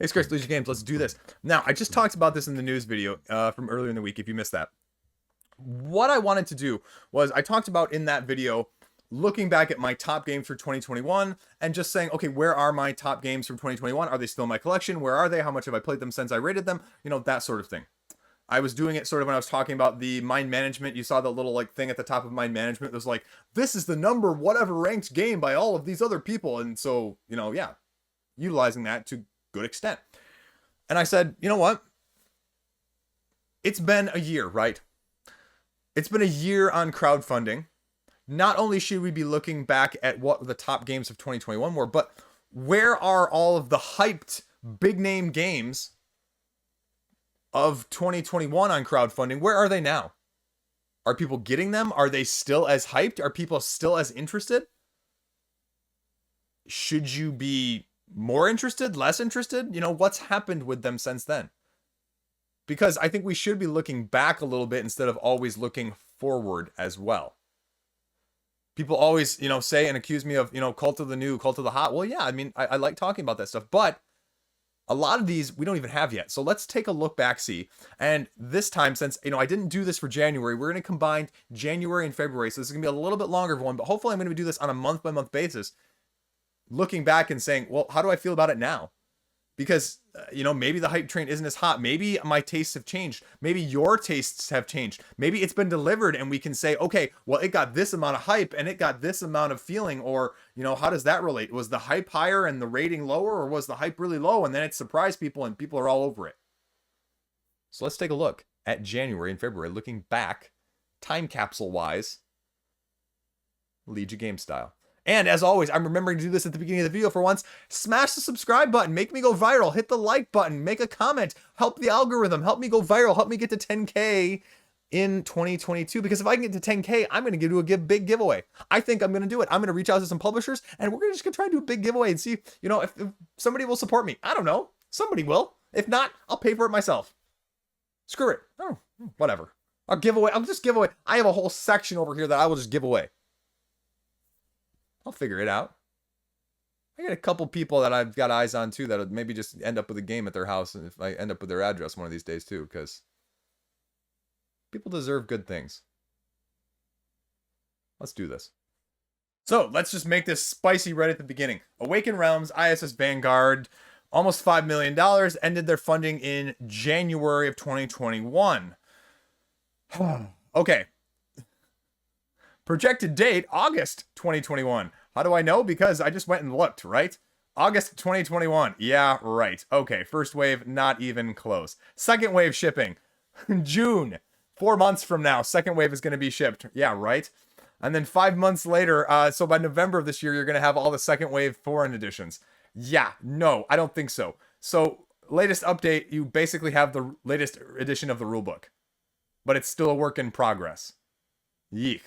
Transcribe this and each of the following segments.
Hey, Scarce Liege Games, let's do this. Now, I just talked about this in the news video from earlier in the week, if you missed that. What I wanted to do was, I talked about in that video, looking back at my top games for 2021, and just saying, okay, where are my top games from 2021? Are they still in my collection? Where are they? How much have I played them since I rated them? You know, that sort of thing. I was doing it sort of when I was talking about the mind management. You saw the little like thing at the top of mind management that was like, this is the number whatever ranked game by all of these other people. And so, you know, yeah, utilizing that to good extent. And I said, you know what? It's been a year, right? It's been a year on crowdfunding. Not only should we be looking back at what the top games of 2021 were, but where are all of the hyped big name games of 2021 on crowdfunding? Where are they now? Are people getting them? Are they still as hyped? Are people still as interested? Should you be more interested, less interested? You know, what's happened with them since then? Because I think we should be looking back a little bit instead of always looking forward as well. People always, you know, say and accuse me of, you know, cult of the new, cult of the hot. Well, yeah, I mean, I like talking about that stuff, but a lot of these we don't even have yet. So let's take a look back, see. And this time, since, you know, I didn't do this for January, we're going to combine January and February. So this is going to be a little bit longer of one, but hopefully I'm going to do this on a month-by-month basis, looking back and saying, well, how do I feel about it now? Because, you know, maybe the hype train isn't as hot. Maybe my tastes have changed. Maybe your tastes have changed. Maybe it's been delivered and we can say, okay, well, it got this amount of hype and it got this amount of feeling. Or, you know, how does that relate? Was the hype higher and the rating lower, or was the hype really low and then it surprised people and people are all over it? So let's take a look at January and February, looking back, time capsule wise, Liege game style. And as always, I'm remembering to do this at the beginning of the video for once. Smash the subscribe button, make me go viral, hit the like button, make a comment, help the algorithm, help me go viral, help me get to 10K in 2022. Because if I can get to 10K, I'm going to do a big giveaway. I think I'm going to do it. I'm going to reach out to some publishers and we're just going to try and do a big giveaway and see, you know, if somebody will support me. I don't know. Somebody will. If not, I'll pay for it myself. Screw it. Oh, whatever. I'll give away. I'll just give away. I have a whole section over here that I will just give away. I'll figure it out. I got a couple people that I've got eyes on too that'll maybe just end up with a game at their house, and if I end up with their address one of these days too, because people deserve good things. Let's do this. So let's just make this spicy right at the beginning. Awaken Realms, ISS Vanguard, almost $5 million, ended their funding in January of 2021. Okay. Projected date, August 2021. How do I know? Because I just went and looked, right? August 2021. Yeah, right. Okay, first wave, not even close. Second wave shipping, June. 4 months from now, second wave is going to be shipped. Yeah, right? And then 5 months later, so by November of this year, you're going to have all the second wave foreign editions. Yeah, no, I don't think so. So, latest update, you basically have the latest edition of the rulebook. But it's still a work in progress. Yeek.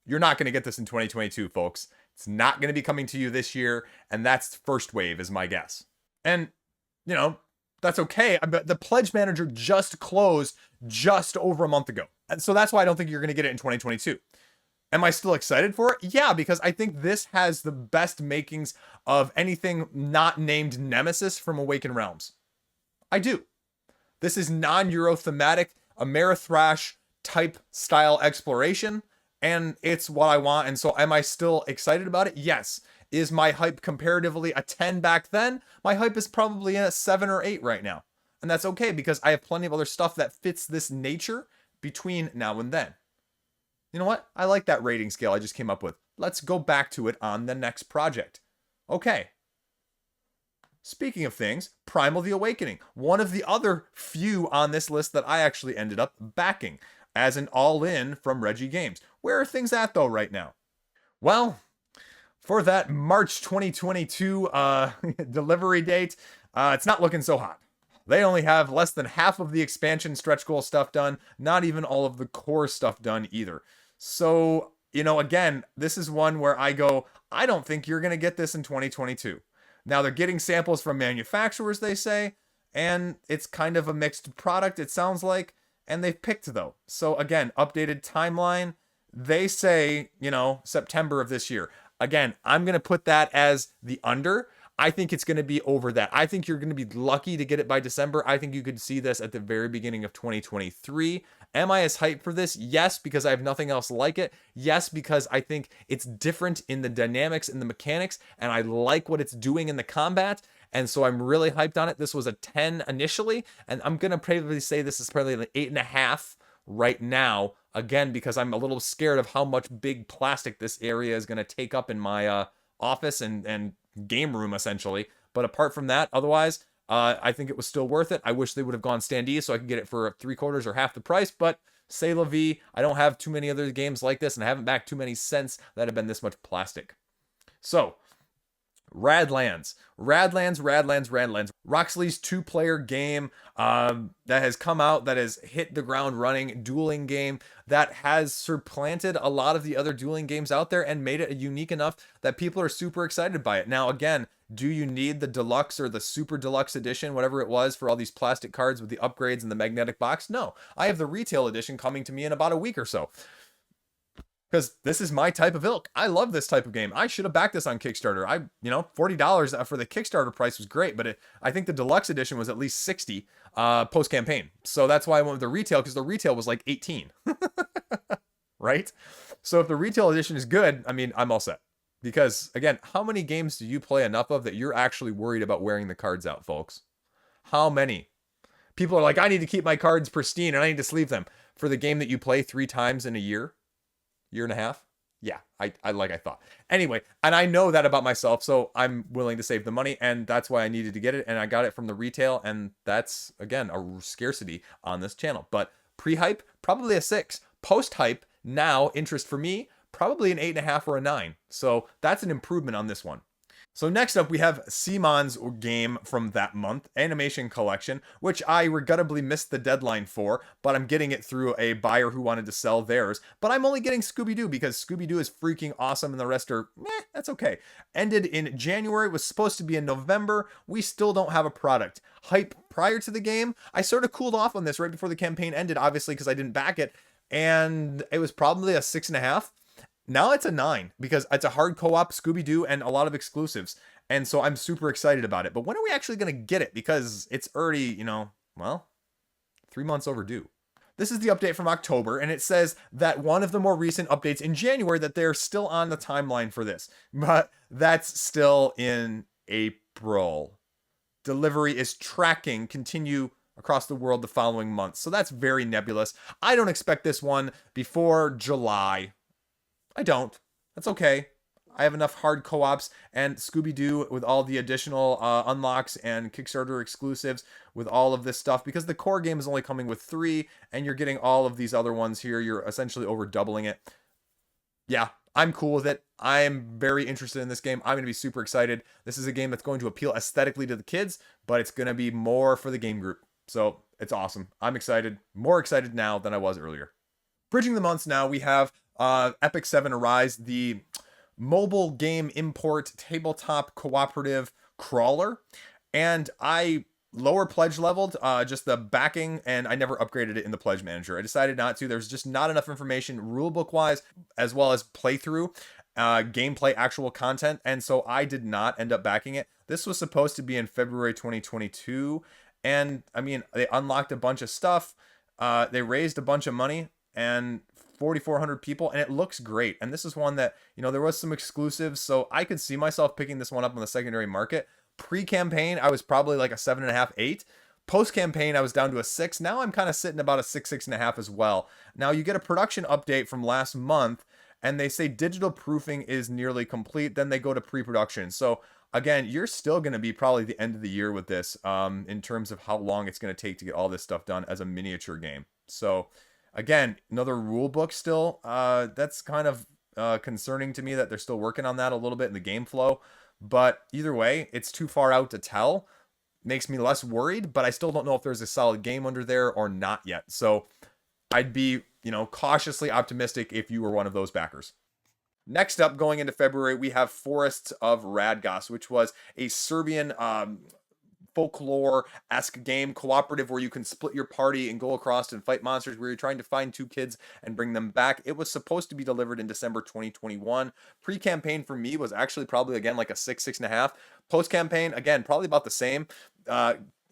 You're not going to get this in 2022, folks. It's not going to be coming to you this year, and that's first wave is my guess. And, you know, that's okay. But the pledge manager just closed just over a month ago. And so that's why I don't think you're going to get it in 2022. Am I still excited for it? Yeah, because I think this has the best makings of anything not named Nemesis from Awaken Realms. I do. This is non-Euro thematic, Amerithrash type style exploration. And it's what I want. And so am I still excited about it? Yes. Is my hype comparatively a 10 back then? My hype is probably a 7 or 8 right now. And that's okay because I have plenty of other stuff that fits this nature between now and then. You know what? I like that rating scale I just came up with. Let's go back to it on the next project. Okay. Speaking of things, Primal The Awakening. One of the other few on this list that I actually ended up backing as an all-in from Reggie Games. Where are things at, though, right now? Well, for that March 2022 delivery date, it's not looking so hot. They only have less than half of the expansion stretch goal stuff done, not even all of the core stuff done either. So, you know, again, this is one where I go, I don't think you're going to get this in 2022. Now, they're getting samples from manufacturers, they say, and it's kind of a mixed product, it sounds like. And they've picked, though. So, again, updated timeline. They say, you know, September of this year. Again, I'm going to put that as the under. I think it's going to be over that. I think you're going to be lucky to get it by December. I think you could see this at the very beginning of 2023. Am I as hyped for this? Yes, because I have nothing else like it. Yes, because I think it's different in the dynamics and the mechanics, and I like what it's doing in the combat. And so I'm really hyped on it. This was a 10 initially, and I'm going to probably say this is probably like 8.5 right now. Again, because I'm a little scared of how much big plastic this area is going to take up in my office and game room, essentially. But apart from that, otherwise, I think it was still worth it. I wish they would have gone standee so I could get it for 3/4 or half the price, but c'est la vie. I don't have too many other games like this, and I haven't backed too many cents that have been this much plastic. So, Radlands. Roxley's 2-player game that has come out, that has hit the ground running, dueling game that has supplanted a lot of the other dueling games out there and made it unique enough that people are super excited by it. Now, again, do you need the deluxe or the super deluxe edition, whatever it was, for all these plastic cards with the upgrades and the magnetic box? No, I have the retail edition coming to me in about a week or so. Because this is my type of ilk. I love this type of game. I should have backed this on Kickstarter. $40 for the Kickstarter price was great, but I think the deluxe edition was at least $60 post-campaign. So that's why I went with the retail, because the retail was like $18. Right? So if the retail edition is good, I mean, I'm all set. Because, again, how many games do you play enough of that you're actually worried about wearing the cards out, folks? How many? People are like, I need to keep my cards pristine and I need to sleeve them. For the game that you play 3 times in a year and a half? Yeah, I thought. Anyway, and I know that about myself, so I'm willing to save the money, and that's why I needed to get it, and I got it from the retail, and that's, again, a scarcity on this channel. But pre-hype, probably a 6. Post-hype, now, interest for me, probably an 8.5 or a 9. So that's an improvement on this one. So next up, we have CMON's game from that month, Animation Collection, which I regrettably missed the deadline for, but I'm getting it through a buyer who wanted to sell theirs. But I'm only getting Scooby-Doo because Scooby-Doo is freaking awesome and the rest are, that's okay. Ended in January, was supposed to be in November. We still don't have a product. Hype prior to the game, I sort of cooled off on this right before the campaign ended, obviously, because I didn't back it. And it was probably a 6.5. Now it's a 9 because it's a hard co-op, Scooby-Doo, and a lot of exclusives. And so I'm super excited about it. But when are we actually going to get it? Because it's already, 3 months overdue. This is the update from October, and it says that one of the more recent updates in January that they're still on the timeline for this. But that's still in April. Delivery is tracking, continue across the world the following month. So that's very nebulous. I don't expect this one before July. I don't. That's okay. I have enough hard co-ops and Scooby-Doo with all the additional unlocks and Kickstarter exclusives with all of this stuff, because the core game is only coming with 3 and you're getting all of these other ones here. You're essentially over doubling it. Yeah, I'm cool with it. I am very interested in this game. I'm going to be super excited. This is a game that's going to appeal aesthetically to the kids, but it's going to be more for the game group. So it's awesome. I'm excited. More excited now than I was earlier. Bridging the months now, we have Epic 7 Arise, the mobile game import tabletop cooperative crawler. And I lower pledge leveled just the backing, and I never upgraded it in the pledge manager. I decided not to. There's just not enough information rulebook wise, as well as playthrough, gameplay, actual content. And so I did not end up backing it. This was supposed to be in February 2022. And I mean, they unlocked a bunch of stuff. They raised a bunch of money and 4,400 people, and it looks great. And this is one that, there was some exclusives, so I could see myself picking this one up on the secondary market. Pre-campaign, I was probably like a 7.5, 8. Post-campaign, I was down to a 6. Now I'm kind of sitting about a 6, 6.5 as well. Now you get a production update from last month, and they say digital proofing is nearly complete. Then they go to pre-production. So again, you're still going to be probably the end of the year with this, in terms of how long it's going to take to get all this stuff done as a miniature game. So again, another rule book still. That's kind of concerning to me that they're still working on that a little bit in the game flow. But either way, it's too far out to tell. Makes me less worried, but I still don't know if there's a solid game under there or not yet. So I'd be, cautiously optimistic if you were one of those backers. Next up, going into February, we have Forests of Radgos, which was a Serbian folklore-esque game, cooperative, where you can split your party and go across and fight monsters, where you're trying to find two kids and bring them back. It was supposed to be delivered in December 2021. Pre-campaign for me was actually probably, again, like a 6.5. Post-campaign, again, probably about the same.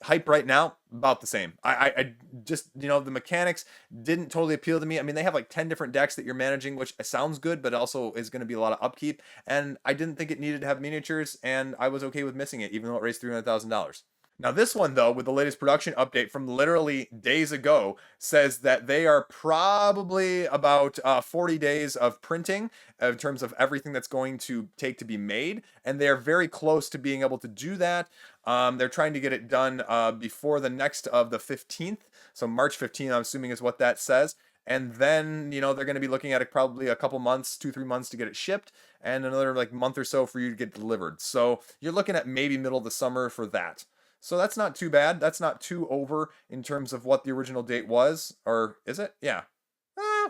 Hype right now, about the same. I just, the mechanics didn't totally appeal to me. I mean, they have like 10 different decks that you're managing, which sounds good, but also is going to be a lot of upkeep. And I didn't think it needed to have miniatures, and I was okay with missing it, even though it raised $300,000. Now, this one, though, with the latest production update from literally days ago, says that they are probably about 40 days of printing in terms of everything that's going to take to be made, and they're very close to being able to do that. They're trying to get it done before the next of the 15th, so March 15th, I'm assuming is what that says. And then, they're going to be looking at it probably a couple months, 2-3 months to get it shipped, and another like month or so for you to get delivered. So you're looking at maybe middle of the summer for that. So that's not too bad. That's not too over in terms of what the original date was. Or is it? Yeah.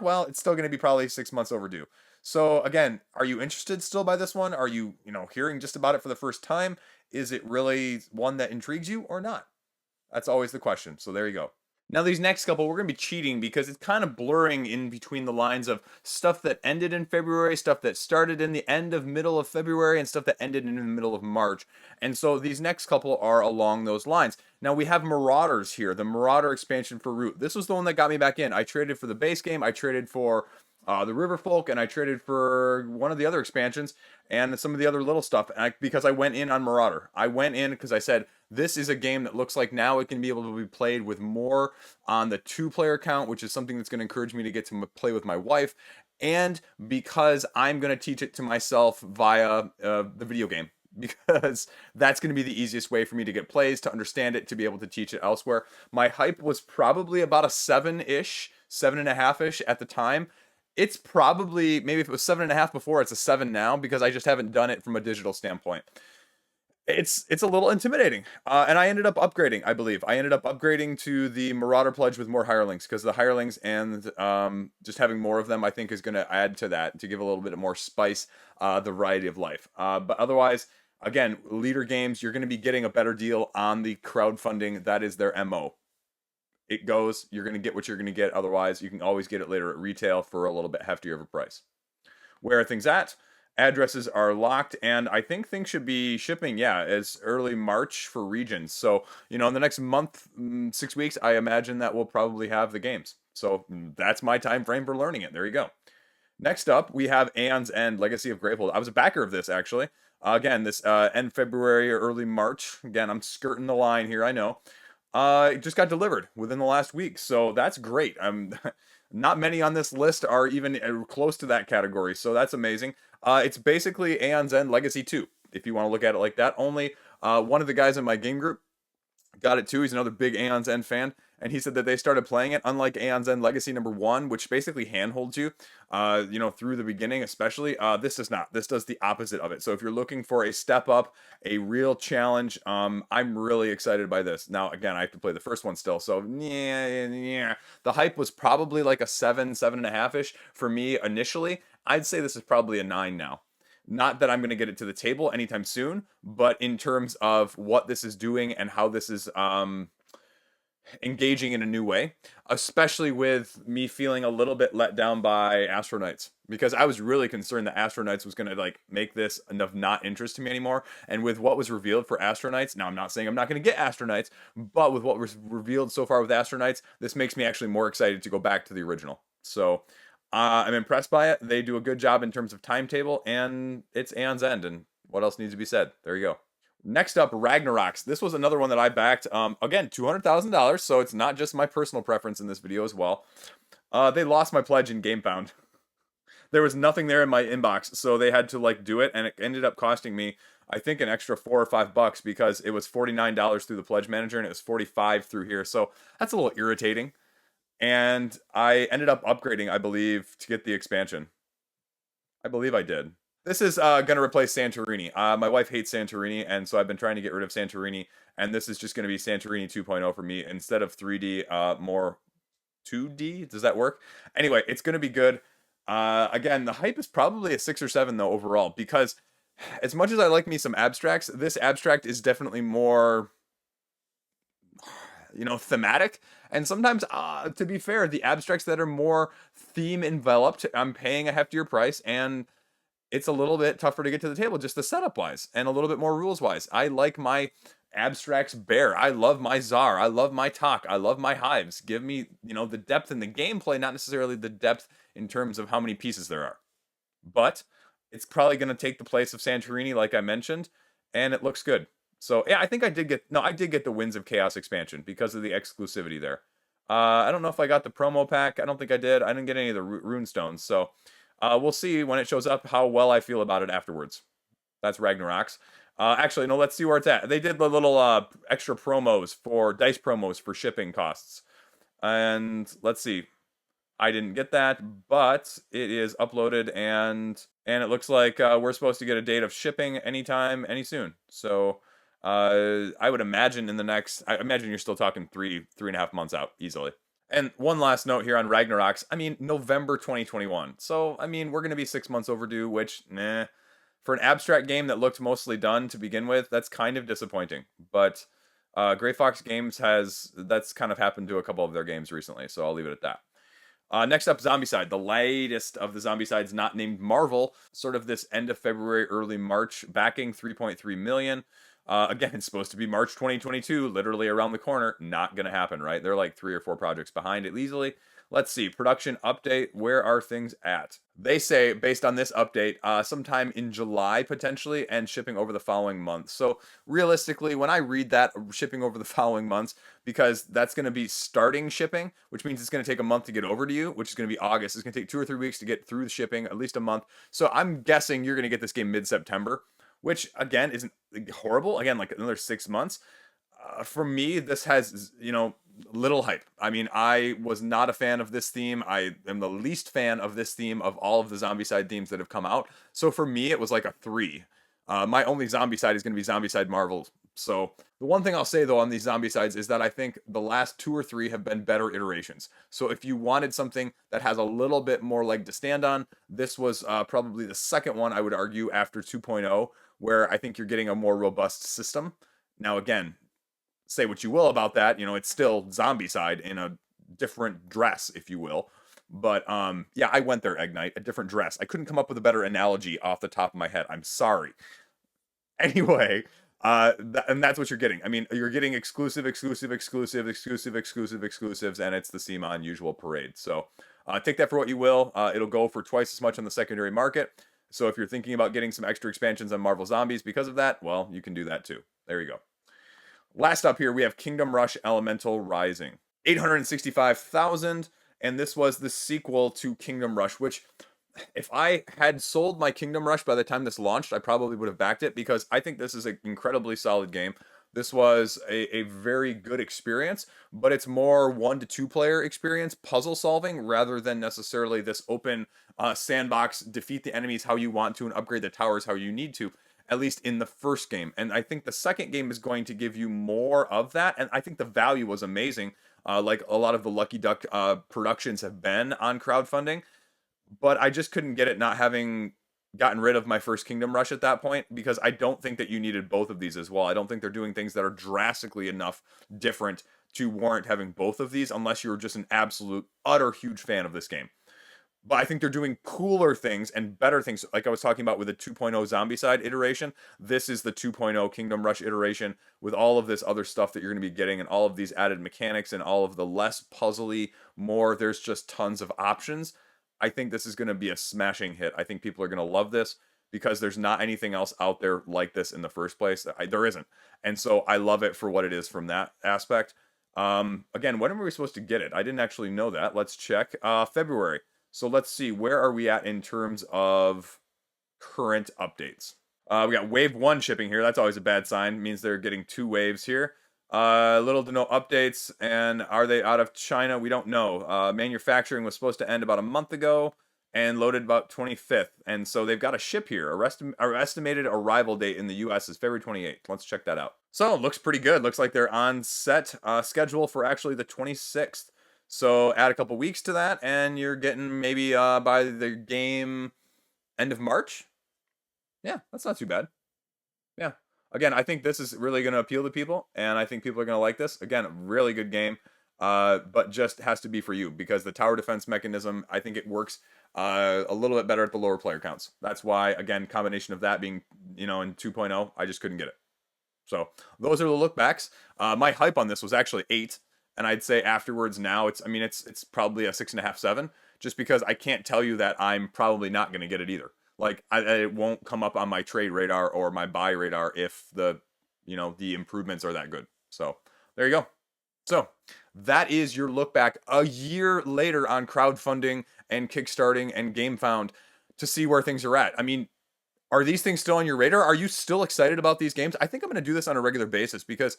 Well, it's still going to be probably 6 months overdue. So again, are you interested still by this one? Are you, hearing just about it for the first time? Is it really one that intrigues you or not? That's always the question. So there you go. Now, these next couple, we're going to be cheating because it's kind of blurring in between the lines of stuff that ended in February, stuff that started in the middle of February, and stuff that ended in the middle of March. And so these next couple are along those lines. Now, we have Marauders here, the Marauder expansion for Root. This was the one that got me back in. I traded for the base game, I traded for the Riverfolk, and I traded for one of the other expansions and some of the other little stuff because I went in on Marauder. I went in because I said, this is a game that looks like now it can be able to be played with more on the 2-player count, which is something that's going to encourage me to get to play with my wife, and because I'm going to teach it to myself via the video game, because that's going to be the easiest way for me to get plays, to understand it, to be able to teach it elsewhere. My hype was probably about a 7-ish, 7.5-ish at the time. It's probably, maybe if it was 7.5 before, it's a 7 now, because I just haven't done it from a digital standpoint. It's a little intimidating, and I ended up upgrading. I believe I ended up upgrading to the Marauder pledge with more hirelings, because the hirelings and just having more of them, I think, is going to add to that, to give a little bit more spice, the variety of life. But otherwise, again, leader games, you're going to be getting a better deal on the crowdfunding. That is their MO. It goes, you're going to get what you're going to get. Otherwise, you can always get it later at retail for a little bit heftier of a price. Where are things at? Addresses are locked, and I think things should be shipping, as early March for regions. So, in the next month, 6 weeks, I imagine that we'll probably have the games. So that's my time frame for learning it. There you go. Next up, we have Aeon's End, Legacy of Gravehold. I was a backer of this, actually. Again, this end February or early March. Again, I'm skirting the line here, I know. It just got delivered within the last week, so that's great. Not many on this list are even close to that category, so that's amazing. It's basically Aeon's End Legacy 2, if you want to look at it like that. Only one of the guys in my game group got it too. He's another big Aeon's End fan, and he said that they started playing it, unlike Aeon's End Legacy number 1, which basically handholds you, through the beginning especially. This does not. This does the opposite of it. So if you're looking for a step up, a real challenge, I'm really excited by this. Now, again, I have to play the first one still, so yeah. The hype was probably like a 7.5-ish for me initially. I'd say this is probably a 9 now. Not that I'm going to get it to the table anytime soon, but in terms of what this is doing and how this is engaging in a new way, especially with me feeling a little bit let down by Astronauts, because I was really concerned that Astronauts was going to make this of not interest to me anymore. And with what was revealed for Astronauts, now I'm not saying I'm not going to get Astronauts, but with what was revealed so far with Astronauts, this makes me actually more excited to go back to the original. So I'm impressed by it. They do a good job in terms of timetable, and it's Aeon's End, and what else needs to be said? There you go. Next up, Ragnarocks. This was another one that I backed. Again, $200,000, so it's not just my personal preference in this video as well. They lost my pledge in GameFound. There was nothing there in my inbox, so they had to do it, and it ended up costing me, I think, an extra $4 or $5 because it was $49 through the pledge manager, and it was $45 through here, so that's a little irritating. And I ended up upgrading, I believe, to get the expansion. I believe I did. This is going to replace Santorini. My wife hates Santorini, and so I've been trying to get rid of Santorini, and this is just going to be Santorini 2.0 for me. Instead of 3D, more 2D. Does that work? Anyway, it's going to be good. Again, the hype is probably a 6 or 7, though, overall, because as much as I like me some abstracts, this abstract is definitely more thematic. And sometimes, to be fair, the abstracts that are more theme enveloped, I'm paying a heftier price, and it's a little bit tougher to get to the table just the setup wise and a little bit more rules wise. I like my abstracts bare. I love my Tsar. I love my Talk. I love my Hives. Give me, the depth in the gameplay, not necessarily the depth in terms of how many pieces there are. But it's probably going to take the place of Santorini, like I mentioned, and it looks good. So yeah, I think I did get the Winds of Chaos expansion because of the exclusivity there. I don't know if I got the promo pack. I don't think I did. I didn't get any of the rune stones. So we'll see when it shows up how well I feel about it afterwards. That's Ragnarocks. Actually, no, let's see where it's at. They did the little extra promos dice promos for shipping costs. And let's see. I didn't get that, but it is uploaded, and it looks like we're supposed to get a date of shipping anytime, any soon. So I would imagine I imagine you're still talking 3.5 months out easily. And one last note here on Ragnarok's. I mean, November 2021. So, I mean, we're going to be 6 months overdue, which, for an abstract game that looked mostly done to begin with, that's kind of disappointing. But Gray Fox Games that's kind of happened to a couple of their games recently, so I'll leave it at that. Next up, Zombicide, the latest of the Zombicides not named Marvel. Sort of this end of February, early March, backing 3.3 million. Again, it's supposed to be March 2022, literally around the corner. Not going to happen, right? They're like 3 or 4 projects behind it easily. Let's see. Production update. Where are things at? They say, based on this update, sometime in July, potentially, and shipping over the following month. So, realistically, when I read that, shipping over the following months, because that's going to be starting shipping, which means it's going to take a month to get over to you, which is going to be August. It's going to take 2 or 3 weeks to get through the shipping, at least a month. So, I'm guessing you're going to get this game mid-September, which, again, isn't horrible. Again, like another 6 months. For me, this has, little hype. I mean, I was not a fan of this theme. I am the least fan of this theme of all of the Zombicide themes that have come out. So for me, it was like a 3. My only Zombicide is going to be Zombicide Marvel. So the one thing I'll say, though, on these Zombicides is that I think the last 2 or 3 have been better iterations. So if you wanted something that has a little bit more leg to stand on, this was probably the second one, I would argue, after 2.0, where I think you're getting a more robust system. Now, again, say what you will about that, it's still Zombicide in a different dress, if you will. But yeah, I went there, Ignite, a different dress. I couldn't come up with a better analogy off the top of my head. I'm sorry. Anyway, and that's what you're getting. I mean, you're getting exclusives, and it's the CMON usual parade. So take that for what you will. It'll go for twice as much on the secondary market. So if you're thinking about getting some extra expansions on Marvel Zombies because of that, well, you can do that too. There you go. Last up here, we have Kingdom Rush Elemental Rising. 865,000, and this was the sequel to Kingdom Rush, which, if I had sold my Kingdom Rush by the time this launched, I probably would have backed it, because I think this is an incredibly solid game. This was a very good experience, but it's more 1 to 2 player experience, puzzle solving, rather than necessarily this open sandbox, defeat the enemies how you want to and upgrade the towers how you need to, at least in the first game. And I think the second game is going to give you more of that, and I think the value was amazing, like a lot of the Lucky Duck productions have been on crowdfunding, but I just couldn't get it not having gotten rid of my first Kingdom Rush at that point, because I don't think that you needed both of these as well. I don't think they're doing things that are drastically enough different to warrant having both of these, unless you're just an absolute, utter huge fan of this game. But I think they're doing cooler things and better things. Like I was talking about with the 2.0 Zombicide iteration, this is the 2.0 Kingdom Rush iteration with all of this other stuff that you're going to be getting and all of these added mechanics and all of the less puzzly, more, there's just tons of options. I think this is going to be a smashing hit. I think people are going to love this because there's not anything else out there like this in the first place. There isn't. And so I love it for what it is from that aspect. Again, when are we supposed to get it? I didn't actually know that. Let's check. February. So let's see, where are we at in terms of current updates? We got wave 1 shipping here. That's always a bad sign. It means they're getting 2 waves here. Little to no updates. And are they out of China? We don't know. Manufacturing was supposed to end about a month ago and loaded about 25th. And so they've got a ship here. Our estimated arrival date in the US is February 28th. Let's check that out. So it looks pretty good. Looks like they're on set schedule for actually the 26th. So add a couple weeks to that, and you're getting maybe by the game end of March. Yeah, that's not too bad. Yeah. again, I think this is really going to appeal to people, and I think people are going to like this. Again, really good game, but just has to be for you because the tower defense mechanism, I think it works a little bit better at the lower player counts. That's why, again, combination of that being, in 2.0, I just couldn't get it. So those are the look backs. My hype on this was actually 8, and I'd say afterwards now it's probably a 6.5, 7, just because I can't tell you that I'm probably not going to get it either. Like it won't come up on my trade radar or my buy radar if the improvements are that good. So there you go. So that is your look back a year later on crowdfunding and kickstarting and GameFound to see where things are at. I mean, are these things still on your radar? Are you still excited about these games? I think I'm going to do this on a regular basis because,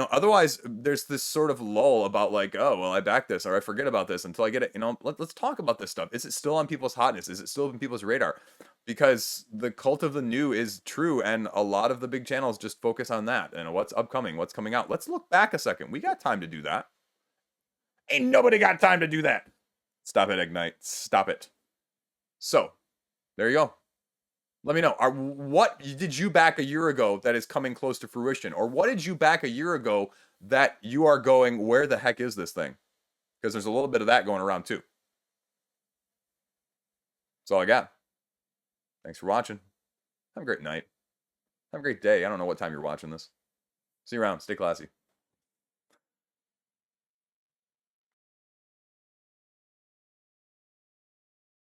otherwise there's this sort of lull about like, oh, well, I backed this or I forget about this until I get it. Let's talk about this stuff. Is it still on people's hotness? Is it still on people's radar? Because the cult of the new is true, and a lot of the big channels just focus on that and what's upcoming, what's coming out. Let's look back a second. We got time to do that. Ain't nobody got time to do that. Stop it, Ignite. Stop it. So, there you go. Let me know. What did you back a year ago that is coming close to fruition? Or what did you back a year ago that you are going, where the heck is this thing? Because there's a little bit of that going around too. That's all I got. Thanks for watching. Have a great night. Have a great day. I don't know what time you're watching this. See you around. Stay classy.